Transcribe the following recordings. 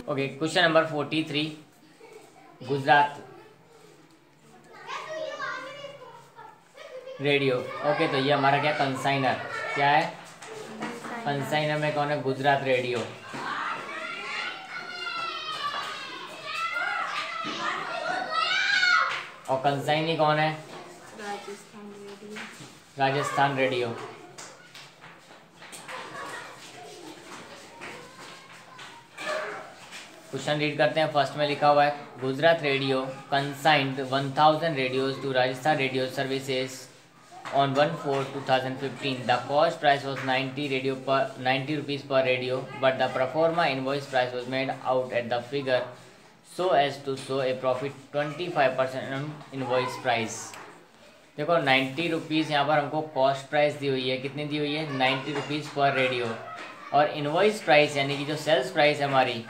Okay, question number 43, Gujarat radio. Okay, तो ये हमारा क्या कंसाइनर, क्या है कंसाइनर में कौन है? गुजरात रेडियो। और कंसाइनी कौन है? राजस्थान रेडियो। क्वेश्चन रीड करते हैं। फर्स्ट में लिखा हुआ है Gujarat radio consigned 1000 radios to Rajasthan radio services on 1/4/2015. The cost price was 90 rupees per radio, but the pro forma invoice price was made out at the figure so as to show a profit 25% on invoice price. देखो 90 rupees यहाँ पर हमको cost price दी हुई है। कितनी दी हुई है? 90 rupees पर रेडियो। और इनवॉइस प्राइस यानी कि जो सेल्स प्राइस है हमारी,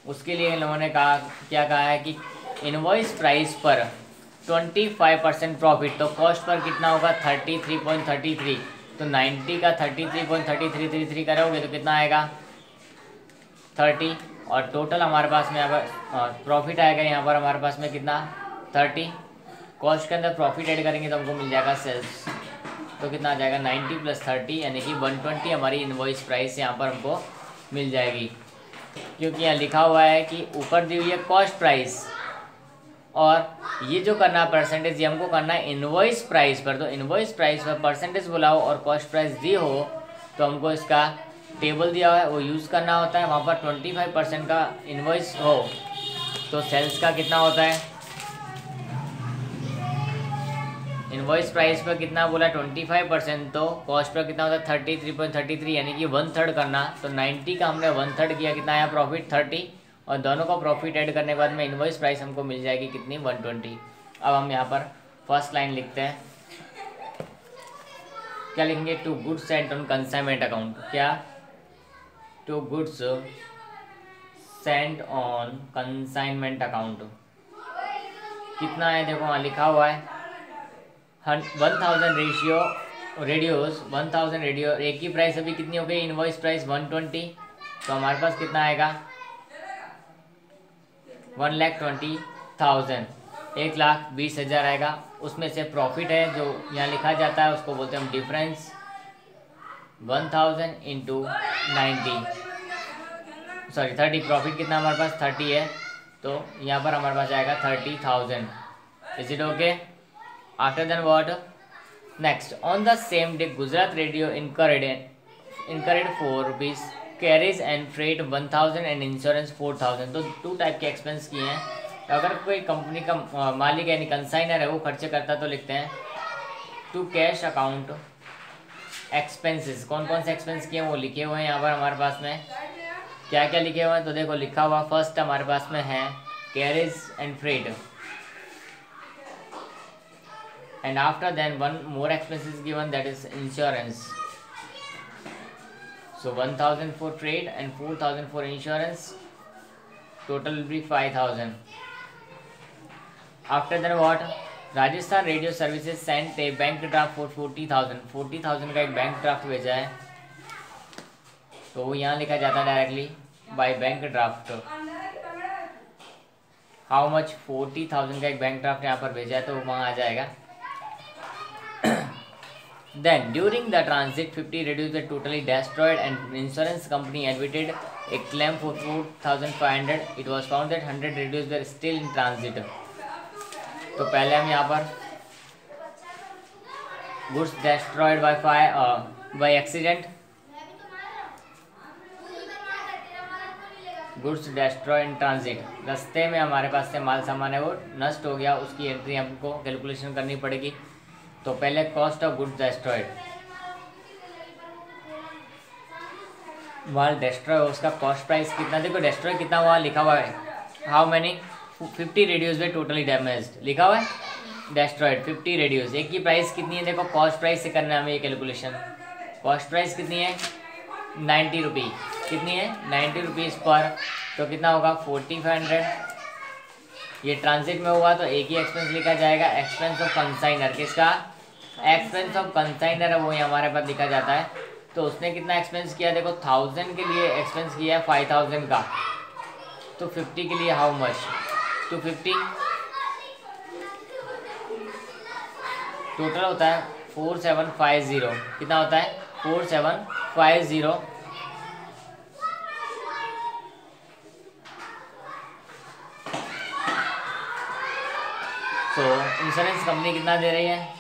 उसके लिए इन लोगों ने कहा, क्या कहा है कि इनवॉइस प्राइस पर 25% प्रॉफिट। तो कॉस्ट पर कितना होगा? 33.33। तो 90 का 33.3333 करोगे तो कितना आएगा? 30। और टोटल हमारे पास में यहाँ पर प्रॉफिट आएगा, यहाँ पर हमारे पास में कितना? 30। कॉस्ट के अंदर प्रॉफिट ऐड करेंगे तो हमको मिल जाएगा सेल्स। तो कितना आ जाएगा? 90 + 30 यानी कि 120 हमारी इनवॉइस प्राइस यहाँ पर हमको मिल जाएगी। क्योंकि यहाँ लिखा हुआ है कि ऊपर दी हुई है कॉस्ट प्राइस, और ये जो करना है परसेंटेज, ये हमको करना है इनवॉइस प्राइस पर। तो इनवॉइस प्राइस पर परसेंटेज बुलाओ और कॉस्ट प्राइस दी हो तो हमको इसका टेबल दिया हुआ है वो यूज़ करना होता है। वहाँ पर 25% का इनवॉइस हो तो सेल्स का कितना होता है? इनवॉइस प्राइस पर कितना बोला? 25%। तो कॉस्ट पर कितना होता है? 33.33 यानी कि 1/3 करना। तो 90 का हमने 1/3 किया, कितना आया प्रॉफिट? 30। और दोनों का प्रॉफिट ऐड करने के बाद में इनवॉइस प्राइस हमको मिल जाएगी कितनी? 120। अब हम यहाँ पर फर्स्ट लाइन लिखते हैं। क्या लिखेंगे? To goods sent on consignment account. क्या? To goods sent on consignment account. कितना है? देखो वहाँ लिखा हुआ है 1000 रेडियोज 1000 रेडियो। एक की प्राइस अभी कितनी हो गई? Invoice price 120। तो हमारे पास कितना आएगा? 1,20,000, 1,20,000 आएगा। उसमें से प्रॉफिट है जो यहाँ लिखा जाता है उसको बोलते हैं हम डिफरेंस। 1000 इंटू 30। प्रॉफिट कितना हमारे पास? 30 है। तो यहाँ पर हमारे पास आएगा 30,000। Is it okay? After then what? Next, on the same day Gujarat radio incurred 4 rupees carriage and freight 1000 and insurance 4000। तो 2 टाइप के एक्सपेंस किए हैं। तो अगर कोई कंपनी का मालिक यानी कंसाइनर है वो खर्चे करता तो लिखते हैं टू कैश अकाउंट एक्सपेंसेस। कौन कौन से एक्सपेंस किए हैं वो लिखे हुए हैं यहाँ पर हमारे पास में। क्या क्या लिखे हुए हैं? तो देखो लिखा हुआ फर्स्ट हमारे पास में है carriage and freight, and after then one more expense is given, that is insurance. So 1000 for trade and 4000 for insurance, total will be 5000. After then what? Rajasthan Radio Services sent a bank draft for 40,000 का एक bank draft भेजा है। तो वो यहाँ लिखा जाता है directly by bank draft. How much? 40,000 का एक बैंक ड्राफ्ट यहाँ पर भेजा है तो वहाँ आ जाएगा। Then during the transit 50 radios were totally destroyed and insurance company admitted a claim for 4,500. It was found that 100 radios were still in transit. तो पहले हम यहाँ पर goods destroyed by fire by accident, goods destroyed in transit, रास्ते में हमारे पास से माल सामान है वो नष्ट हो गया, उसकी एंट्री हमको कैलकुलेशन करनी पड़ेगी। तो पहले cost of goods destroyed, mall destroy हो उसका कॉस्ट प्राइस कितना? देखो डेस्ट्रॉय कितना हुआ लिखा हुआ है, how many? 50 radios way totally damaged लिखा हुआ है, डेस्ट्रॉयड 50 रेडियोज। एक की प्राइस कितनी है? देखो कॉस्ट प्राइस से करना है हमें ये कैलकुलेशन। कॉस्ट प्राइस कितनी है? 90 रुपी। कितनी है? 90 रुपीज़ पर। तो कितना होगा? 4500। ये ट्रांजिट में हुआ तो एक ही एक्सपेंस लिखा जाएगा, एक्सपेंस ऑफ कंसाइनर। किसका? एक्सपेंस ऑफ कंसाइनर है वो हमारे पास लिखा जाता है तो उसने कितना एक्सपेंस किया, देखो 1000 के लिए एक्सपेंस किया है 5000 का, तो 50 के लिए हाउ मच, 250, टोटल होता है 4750, कितना होता है 4750। तो इंश्योरेंस कंपनी कितना दे रही है,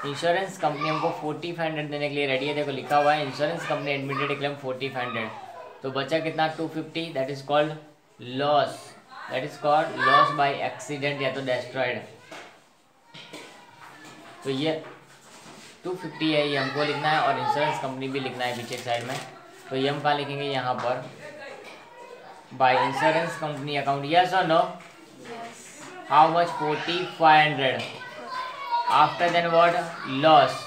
इंश्योरेंस कंपनी हमको 4500 देने के लिए रेडी है। देखो लिखा हुआ है इंश्योरेंस कंपनी एडमिटेड क्लेम 4500, तो बचा कितना 250, that is called loss, that is called loss by accident या तो डेस्ट्रॉयड। तो ये 250 है, ये हमको लिखना है और इंश्योरेंस कंपनी भी लिखना है पीछे साइड में। तो ये हम कहाँ लिखेंगे, यहाँ पर by insurance company account, yes और no, how much 4500, after then what, loss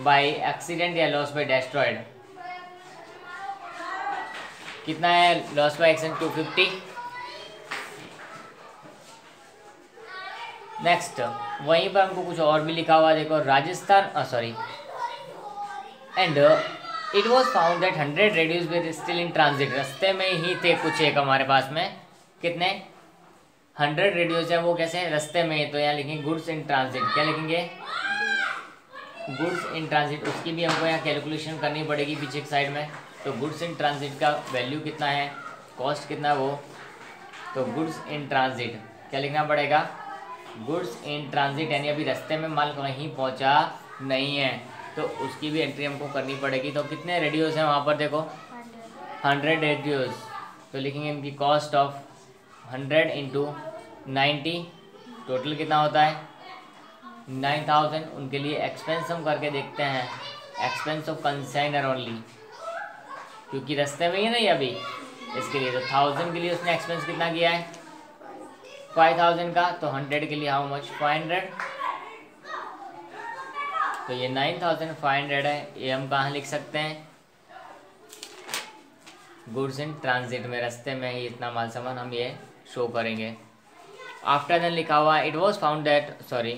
by accident या लॉस बाय डेस्ट्रॉयड, कितना है लॉस बाय एक्सीडेंट 250। नेक्स्ट वहीं पर हमको कुछ और भी लिखा हुआ, देखो Rajasthan sorry, and it was found that 100 radios were still in transit, रास्ते में ही थे कुछ एक हमारे पास में, कितने 100 रेडियोज है वो कैसे रास्ते में, तो यहाँ लिखेंगे गुड्स इन ट्रांजिट, क्या लिखेंगे गुड्स इन ट्रांजिट, उसकी भी हमको यहाँ कैलकुलेशन करनी पड़ेगी पीछे साइड में। तो गुड्स इन ट्रांजिट का वैल्यू कितना है, कॉस्ट कितना है वो, तो गुड्स इन ट्रांजिट क्या लिखना पड़ेगा, गुड्स इन ट्रांजिट यानी अभी रास्ते में माल कहीं पहुंचा नहीं है, तो उसकी भी एंट्री हमको करनी पड़ेगी। तो कितने रेडियोस हैं वहाँ पर, देखो 100 रेडियोस, तो लिखेंगे इनकी कॉस्ट ऑफ 100 इंटू 90, टोटल कितना होता है 9000। उनके लिए एक्सपेंस हम करके देखते हैं, एक्सपेंस ऑफ कंसाइनर ओनली, क्योंकि रास्ते में ही नहीं अभी, इसके लिए तो 1000 के लिए उसने एक्सपेंस कितना किया है 5000 का, तो 100 के लिए हाउ मच 500, तो ये 9500 है। ये हम कहाँ लिख सकते हैं, गुड्स इन ट्रांजिट में, रास्ते में ही इतना माल सामान हम ये शो करेंगे। आफ्टर देन लिखा हुआ it was found that sorry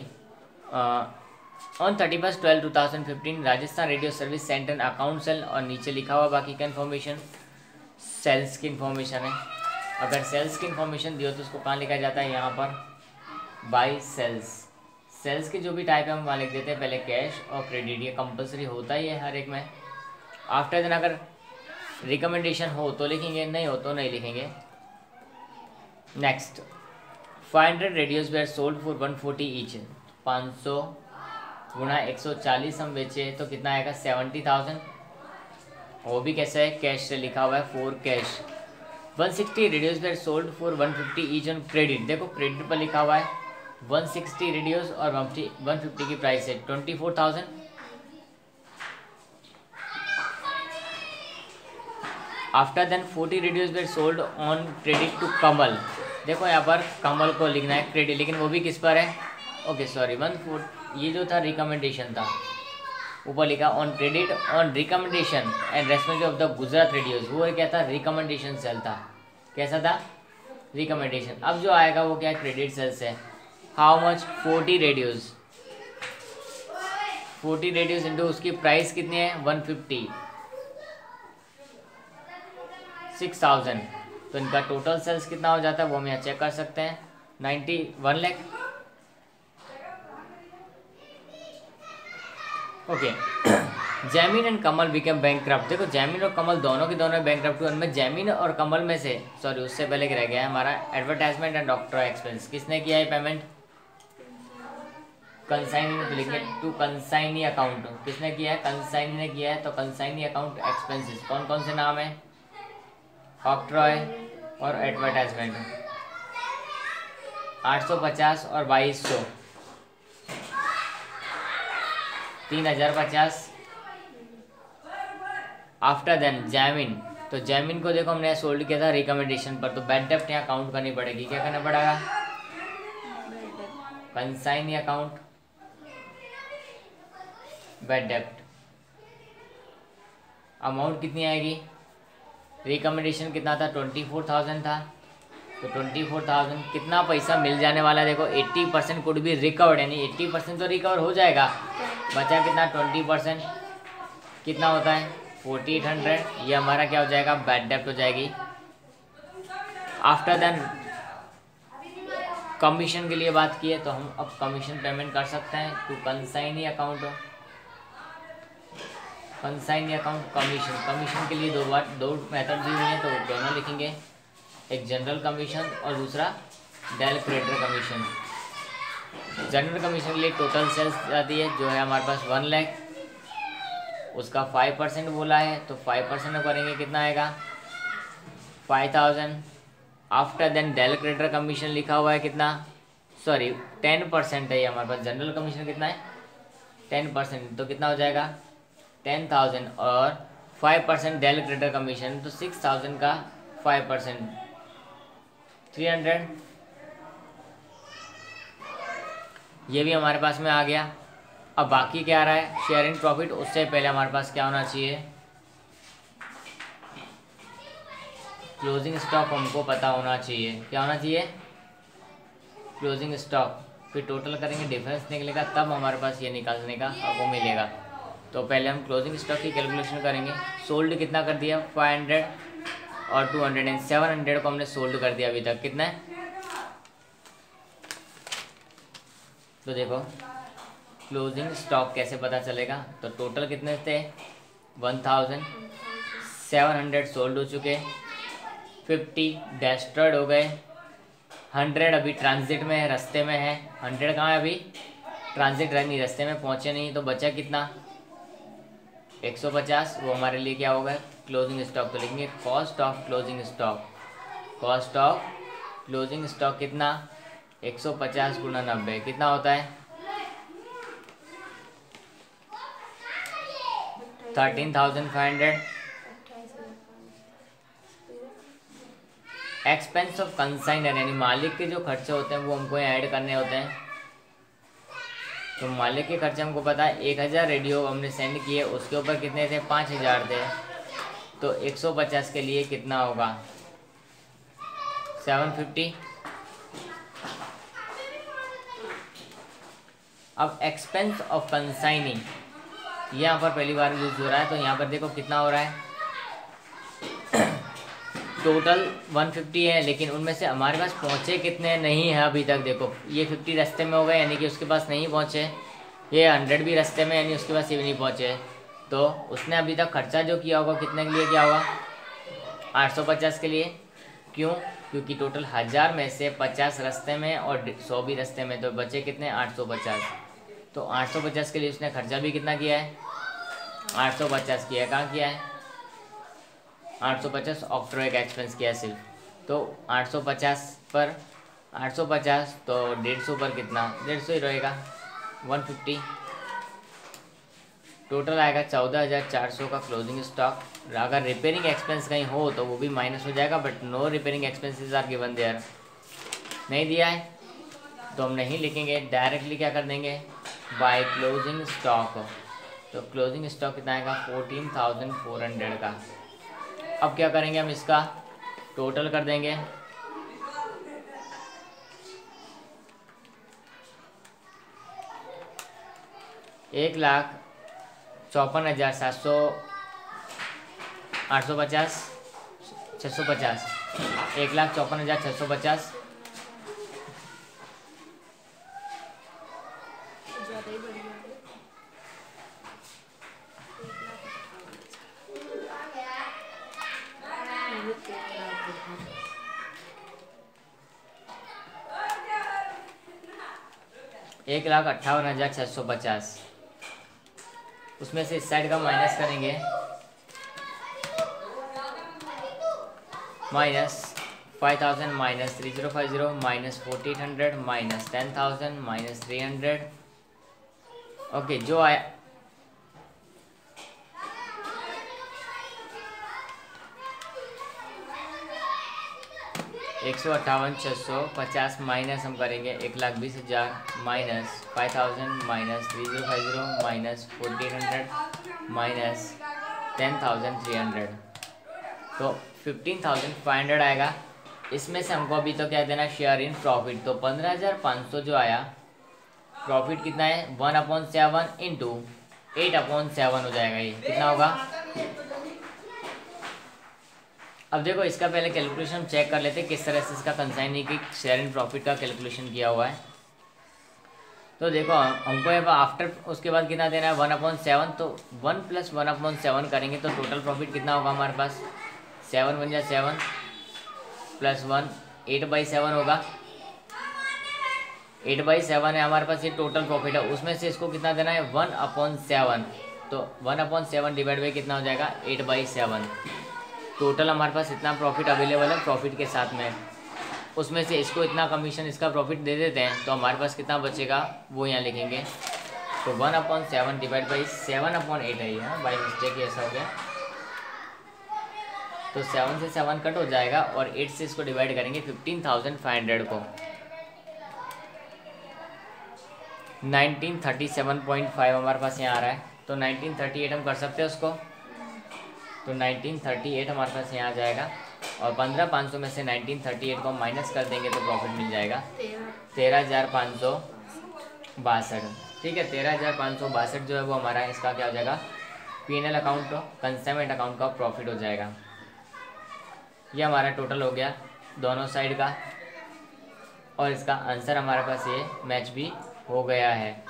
on 31/12/2015 Rajasthan radio service centre account cell, और नीचे लिखा हुआ बाकी का इन्फॉर्मेशन, सेल्स की इन्फॉर्मेशन है। अगर सेल्स की इन्फॉर्मेशन दी हो तो उसको कहाँ लिखा जाता है, यहाँ पर बाय सेल्स। सेल्स के जो भी टाइप है हम वहाँ लिख देते हैं, पहले कैश और क्रेडिट, ये कंपलसरी होता ही है हर एक में। आफ्टर देन अगर रिकमेंडेशन हो तो लिखेंगे, नहीं हो तो नहीं लिखेंगे। Next 500 radios were sold for 140 each, 500 गुणा 140 हम बेचे तो कितना आएगा 70,000, वो भी कैसे है कैश से लिखा हुआ है, for cash. 160 radios were sold for 150 each on credit, देखो क्रेडिट पर लिखा हुआ है 160 रेडियोज और 150 की प्राइस है 24,000। After then 40 radios were sold on credit to Kamal, देखो यहाँ पर कमल को लिखना है क्रेडिट, लेकिन वो भी किस पर है, ओके सॉरी 14, ये जो था रिकमेंडेशन था, ऊपर लिखा on credit on recommendation and responsibility of the Gujarat radios, वो क्या था रिकमेंडेशन सेल था, कैसा था रिकमेंडेशन। अब जो आएगा वो क्या है क्रेडिट सेल्स है। How much 40 radios, 40 radios into उसकी प्राइस कितनी है 150, 6000, तो इनका टोटल सेल्स कितना हो जाता है वो हम यहाँ चेक कर सकते हैं 91 lakh. Okay Jaimin and Kamal became bankrupt, देखो जैमिन और कमल दोनों के दोनों बैंकक्रप्ट हुए, उनमें जैमिन और कमल में से सॉरी उससे पहले रह गया है हमारा एडवर्टाइजमेंट एंड डॉक्टर एक्सपेंस, किसने किया है पेमेंट कंसाइनी, लिखे टू कंसाइनी अकाउंट, किसने किया है कंसाइनी ने किया है, तो कंसाइनी अकाउंट एक्सपेंसेस कौन कौन से नाम है ऑक्ट्रॉय और एडवर्टाइजमेंट 850 और 2200 3050। आफ्टर देन जैमिन, तो जैमिन को देखो हमने सोल्ड किया था रिकमेंडेशन पर, तो बैड डेप्ट यहाँ काउंट करनी पड़ेगी, क्या करना पड़ेगा कंसाइनी अकाउंट बैड डेप्ट, अमाउंट कितनी आएगी रिकमेंडेशन कितना था 24,000 था, तो 24,000 कितना पैसा मिल जाने वाला है, देखो 80% कुड बी रिकवर्ड, यानी 80% तो रिकवर हो जाएगा, बचा कितना 20%, कितना होता है 4800, ये हमारा क्या हो जाएगा बैड डेप्ट हो जाएगी। आफ्टर देन कमीशन के लिए बात की है तो हम अब कमीशन पेमेंट कर सकते हैं to consignee account. Consignee account commission के लिए दो मेथड दी हुई हैं तो दोनों लिखेंगे, एक जनरल कमीशन और दूसरा del creditor commission. General commission के लिए टोटल सेल्स आती है जो है हमारे पास 1 लाख, उसका 5% बोला है तो 5% में करेंगे कितना आएगा 5000। After then del creditor commission लिखा हुआ है कितना, सॉरी 10% है ये हमारे पास। जनरल कमीशन कितना है 10%, तो कितना हो जाएगा 10,000 और 5% डेल क्रेडिटर कमीशन तो 6,000 का 5% 300। ये भी हमारे पास में आ गया। अब बाकी क्या आ रहा है शेयर इन प्रॉफिट, उससे पहले हमारे पास क्या होना चाहिए क्लोजिंग स्टॉक हमको पता होना चाहिए। क्या होना चाहिए क्लोजिंग स्टॉक, फिर टोटल करेंगे डिफरेंस निकलेगा तब हमारे पास ये निकालने का आपको मिलेगा। तो पहले हम क्लोजिंग स्टॉक की कैलकुलेशन करेंगे। सोल्ड कितना कर दिया 500 और 200 एंड 700 को हमने सोल्ड कर दिया अभी तक। कितना है तो देखो क्लोजिंग स्टॉक कैसे पता चलेगा, तो टोटल कितने थे 1700 सोल्ड हो चुके, 50 डेस्ट्रॉयड हो गए, 100 अभी ट्रांजिट में है, रास्ते में है। 100 कहाँ है अभी ट्रांजिट नहीं, रास्ते में पहुँचे नहीं, तो बचा कितना 150। वो हमारे लिए क्या होगा क्लोजिंग स्टॉक। तो लिखेंगे cost of closing stock. Cost of closing stock कितना 150 गुना 90 कितना होता है 13,500। एक्सपेंस ऑफ कंसाइनर यानी मालिक के जो खर्चे होते हैं वो हमको यहाँ ऐड करने होते हैं। तो मालिक के खर्चे हमको पता है 1000 रेडियो हमने सेंड किए, उसके ऊपर कितने थे 5000 थे, तो 150 के लिए कितना होगा 750। अब एक्सपेंस ऑफ कंसाइनिंग यहाँ पर पहली बार यूज हो रहा है, तो यहाँ पर देखो कितना हो रहा है टोटल 150 है, लेकिन उनमें से हमारे पास पहुँचे कितने नहीं है अभी तक। देखो ये 50 रास्ते में हो गए यानी कि उसके पास नहीं पहुँचे, ये 100 भी रास्ते में यानी उसके पास ये भी नहीं पहुँचे। तो उसने अभी तक खर्चा जो किया होगा कितने के लिए किया होगा 850 के लिए। क्यों, क्योंकि टोटल 1000 में से 50 रास्ते में और 100 भी रास्ते में, तो बचे कितने 850। तो 850 के लिए उसने खर्चा भी कितना किया है 850 किया है। कहाँ किया है 850 ऑक्ट्रोइक एक्सपेंस किया है सिर्फ। तो 850 पर 850 तो 150 पर कितना 150 ही रहेगा 150। टोटल आएगा 14,400 का क्लोजिंग स्टॉक। अगर रिपेयरिंग एक्सपेंस कहीं हो तो वो भी माइनस हो जाएगा, but no repairing expenses are given there. नहीं दिया है तो हम नहीं लिखेंगे, डायरेक्टली क्या कर देंगे बाय क्लोजिंग स्टॉक। तो क्लोजिंग स्टॉक कितना आएगा 14,400 का। अब क्या करेंगे हम इसका टोटल कर देंगे। एक लाख 54,700 850 650 1,54,650 1,58,650। उसमें से इस साइड का माइनस करेंगे, minus 5,000 minus 3050 minus 4800 minus 10,000 minus 300। Okay जो आया 158,650 माइनस हम करेंगे 1,20,000 माइनस 5,000 माइनस 3050 माइनस 1,400 माइनस 10,300, तो 15,500 आएगा। इसमें से हमको अभी तो क्या देना शेयर इन प्रॉफिट। तो 15,500 जो आया प्रॉफिट कितना है 1/7 इंटू 8/7 हो जाएगा। ये कितना होगा? अब देखो इसका पहले कैलकुलेशन हम चेक कर लेते हैं किस तरह से इसका कंसाइनिंग शेयर इन प्रॉफिट का कैलकुलेशन किया हुआ है। तो देखो हमको यहाँ पर आफ्टर उसके बाद कितना देना है 1/7, तो 1 + 1/7 करेंगे तो टोटल प्रॉफिट कितना होगा हमारे पास? 7 बन जाए 7 + 1 8/7 होगा। 8/7 है हमारे पास, ये टोटल प्रॉफिट है। उसमें से इसको कितना देना है? 1/7। तो 1/7 डिवाइड बाई कितना हो जाएगा? 8/7। टोटल हमारे पास इतना प्रॉफिट अवेलेबल है प्रॉफिट के साथ में। उसमें से इसको इतना कमीशन इसका प्रॉफिट दे देते हैं तो हमारे पास कितना बचेगा वो यहाँ लिखेंगे। तो 1/7 डिवाइड बाई 7/8 है ये, बाई मिस्टेक ऐसा हो गया। तो 7 से 7 कट हो जाएगा और 8 से इसको डिवाइड करेंगे 15,500 को। 1937.5 हमारे पास यहाँ आ रहा है। तो 1938 हम कर सकते हैं उसको। तो 1938 हमारे पास यहाँ आ जाएगा और 15,500 में से 1938 को माइनस कर देंगे तो प्रॉफिट मिल जाएगा 13,562। ठीक है, 13,562 जो है वो हमारा इसका क्या हो जाएगा? P&L अकाउंट, कंसाइनमेंट अकाउंट का प्रॉफिट हो जाएगा। ये हमारा टोटल हो गया दोनों साइड का और इसका आंसर हमारे पास ये मैच भी हो गया है।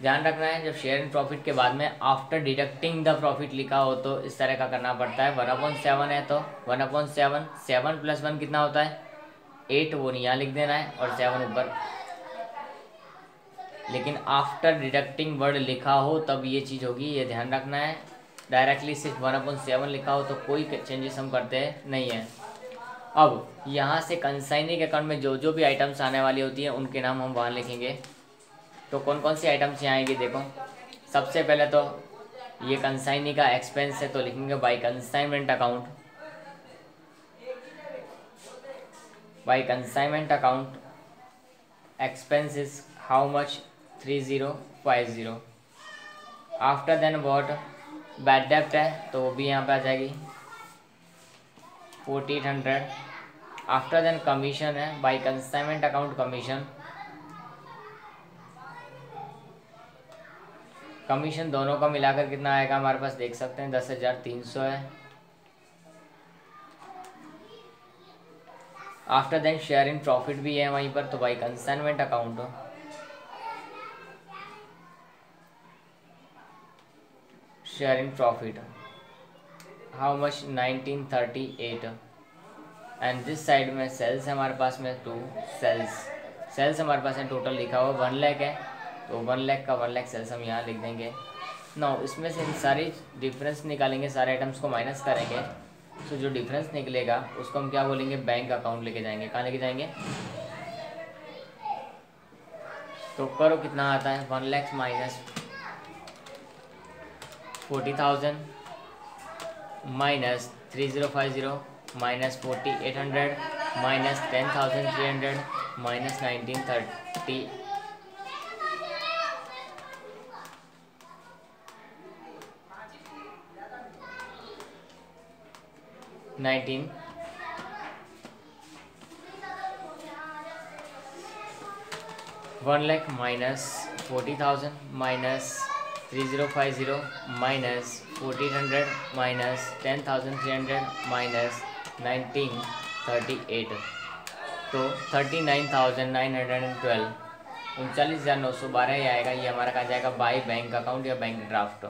ध्यान रखना है जब शेयर इन प्रॉफिट के बाद में आफ्टर डिडक्टिंग द प्रॉफिट लिखा हो तो इस तरह का करना पड़ता है। 1/7 है तो 1/7, 7 + 1 कितना होता है? 8, वो यहाँ लिख देना है और 7 ऊपर। लेकिन आफ्टर डिडक्टिंग वर्ड लिखा हो तब ये चीज़ होगी, ये ध्यान रखना है। डायरेक्टली सिर्फ 1/7 लिखा हो तो कोई चेंजेस हम करते नहीं हैं। अब यहाँ से कंसाइनिंग अकाउंट में जो जो भी आइटम्स आने वाली होती है उनके नाम हम वहाँ लिखेंगे। तो कौन कौन सी आइटम्स यहाँ आएंगी देखो। सबसे पहले तो ये कंसाइनिंग का एक्सपेंस है तो लिखेंगे by consignment account. By consignment account expense is how much? 3050। After then what? Bad डेप्ट है तो वो भी यहाँ पे आ जाएगी 4800। आफ्टर देन कमीशन है by consignment account commission. Commission दोनों का मिलाकर कितना आएगा हमारे पास देख सकते हैं 10,300 है। After then share in profit भी है वहीं पर तो by consignment account share in profit how much? 1938। And this side में सेल्स है हमारे पास में 2 सेल्स हमारे पास है टोटल लिखा हुआ 1 लाख है तो 1 लाख का 1 लाख सेल्स हम यहाँ लिख देंगे। नो इसमें से सारी डिफरेंस निकालेंगे, सारे आइटम्स को माइनस करेंगे तो जो डिफरेंस निकलेगा उसको हम क्या बोलेंगे? बैंक अकाउंट लेके जाएंगे। कहाँ लेके जाएंगे? तो करो कितना आता है 1 lakh minus 40,000 minus 3050 minus 4800 minus 10,300 minus 1930 19 1 lakh minus 40,000 minus 3050 minus 1400 minus 10,300 minus 1938 तो 39,912 39,912 ही आएगा। ये हमारा कहा जाएगा बाई बैंक अकाउंट या बैंक ड्राफ्ट।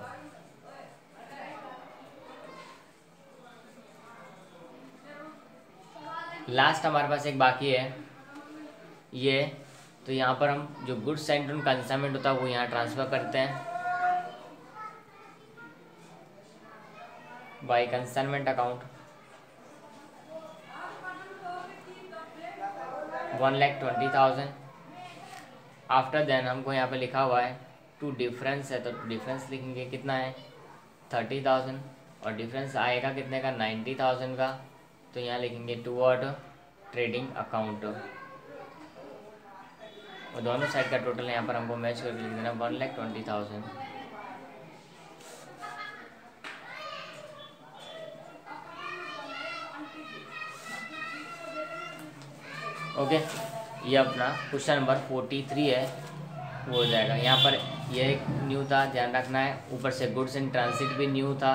लास्ट हमारे पास एक बाकी है ये, तो यहाँ पर हम जो गुड्स एंड कंसाइनमेंट होता है वो यहाँ ट्रांसफ़र करते हैं by consignment account 1,20,000। After then हमको यहाँ पे लिखा हुआ है टू डिफरेंस है तो डिफरेंस लिखेंगे कितना है 30,000 और डिफरेंस आएगा कितने का 90,000 का तो यहाँ लिखेंगे टूवर्ड ट्रेडिंग अकाउंट और दोनों साइड का टोटल यहाँ पर हमको मैच करके लिख देना 1,20,000। ओके ये अपना क्वेश्चन नंबर 43 है वो हो जाएगा। यहाँ पर ये एक न्यू था, ध्यान रखना है। ऊपर से गुड्स इन ट्रांसिट भी न्यू था।